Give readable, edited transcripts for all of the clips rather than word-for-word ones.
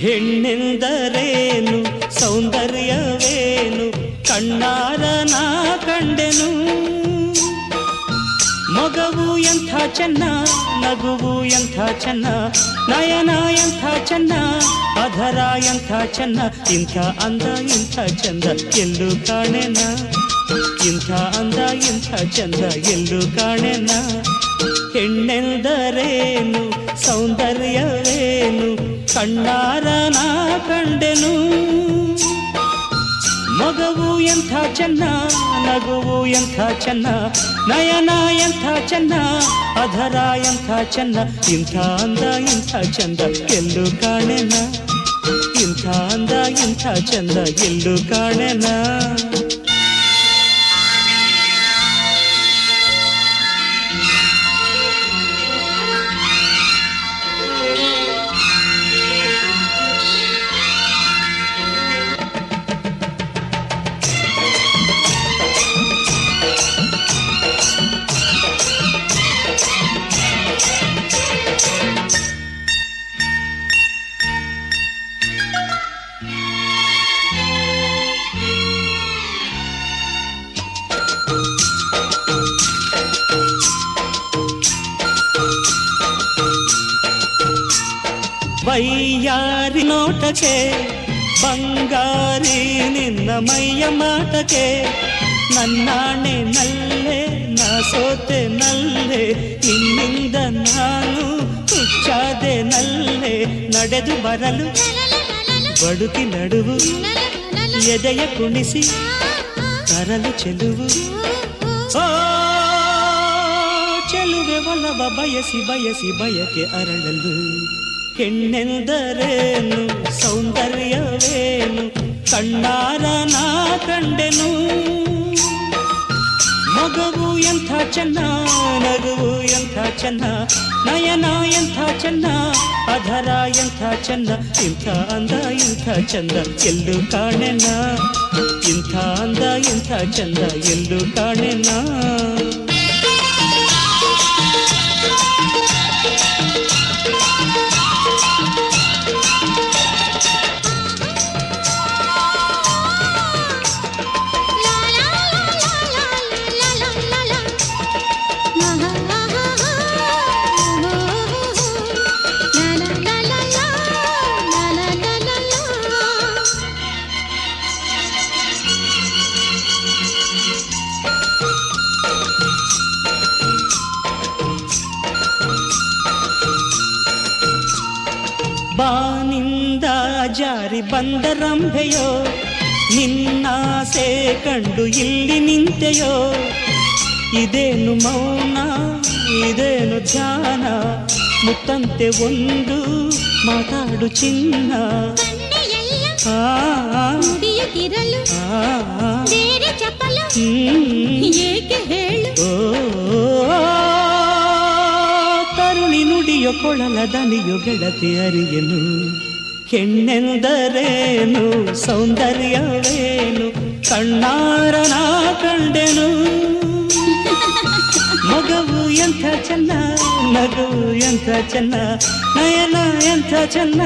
ಹೆಣ್ಣೆಂದರೇನು ಸೌಂದರ್ಯವೇನು ಕಣ್ಣಾರ ನಾ ಕಂಡೆನು. ಮಗವು ಎಂಥ ಚೆನ್ನ, ನಗುವು ಎಂಥ ಚೆನ್ನ, ನಯನ ಎಂಥ ಚೆನ್ನ, ಅಧರ ಎಂಥ ಚೆನ್ನ, ಇಂಥ ಅಂದ ಇಂಥ ಚಂದ ಎಲ್ಲೂ ಕಾಣೆನ, ಇಂಥ ಅಂದ ಇಂಥ ಚಂದ ಎಲ್ಲೂ ಕಾಣೆನ. ಹೆಣ್ಣೆಂದರೇನು ಸೌಂದರ್ಯವೇನು ಕಣ್ಣಾರ ನಾ ಕಂಡೆನು. ಮಗವು ಎಂಥ ಚೆನ್ನ, ನಗುವು ಎಂಥ ಚೆನ್ನ, ನಯನ ಎಂಥ ಚೆನ್ನ, ಅಧರ ಎಂಥ ಚೆನ್ನ, ಇಂಥ ಅಂದ ಇಂಥ ಚಂದ ಎಲ್ಲೂ ಕಾಣೆನ, ಇಂಥ ಅಂದ ಇಂಥ ಚಂದ ಎಲ್ಲೂ ಕಾಣೆನ. ವೈಯಾರಿ ನೋಟಕ್ಕೆ ಬಂಗಾರಿ ನಿನ್ನ ಮೈಯ ಮಾಟಕ್ಕೆ, ನನ್ನಾಣೆ ನಲ್ಲೆ ನಾ ಸೋತೆ ನಲ್ಲೆ, ನಿನ್ನಿಂದ ನಾನು ಹುಚ್ಚಾದೆ ನಲ್ಲೆ. ನಡೆದು ಬರಲು ಬಡುಕಿ ನಡುವು, ಎದೆಯ ಕುಣಿಸಿ ತರಲು ಚೆಲುವು. ಓ ಚೆಲುವೆ ಒಲವ ಬಯಸಿ ಬಯಸಿ ಬಯಕೆ ಅರಳಲು. ಹೆಣ್ಣೆಂದರೇನು ಸೌಂದರ್ಯವೇನು ಕಣ್ಣಾರ ನಾ ಕಂಡೆನು. ಮಗವು ಎಂಥ ಚೆನ್ನ, ನಗುವು ಎಂಥ ಚೆನ್ನ, ನಯನ ಎಂಥ ಚೆನ್ನ, ಅಧರ ಎಂಥ ಚೆನ್ನ, ಇಂಥ ಅಂದ ಇಂಥ ಚಂದ ಎಲ್ಲೂ ಕಾಣೆನ, ಇಂಥ ಅಂದ ಇಂಥ ಚಂದ ಎಲ್ಲೂ ಕಾಣೆನ. ಬಾನಿಂದ ಜಾರಿ ಬಂದ ರಂಭೆಯೋ, ನಿನ್ನಾಸೆ ಕಂಡು ಇಲ್ಲಿ ನಿಂತೆಯೋ. ಇದೇನು ಮೌನ ಇದೇನು ಧ್ಯಾನ, ಮುತ್ತಂತೆ ಒಂದು ಮಾತಾಡು ಚಿನ್ನ. ತರುಣಿ ನುಡಿಯೋ ಕೊಳಲ ದನಿಯೋ ಗೆಳತಿ ಅರಿಯನು. ಹೆಣ್ಣೆಂದರೇನು ಸೌಂದರ್ಯವೇನು ಕಣ್ಣಾರ ನಾ ಕಂಡೆನು. ಮಗವು ಎಂಥ ಚೆನ್ನ, ನಗುವು ಎಂಥ ಚೆನ್ನ, ನಯನ ಎಂಥ ಚೆನ್ನ,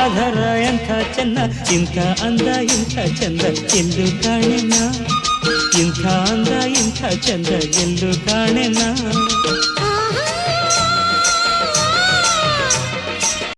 ಅಧರ ಎಂಥ ಚೆನ್ನ, ಇಂಥ ಅಂದ ಇಂಥ ಚಂದ ಎಲ್ಲೂ ಕಾಣೆನ, ಇಂಥ ಅಂದ ಇಂಥ ಚಂದ ಎಲ್ಲೂ ಕಾಣೆನ.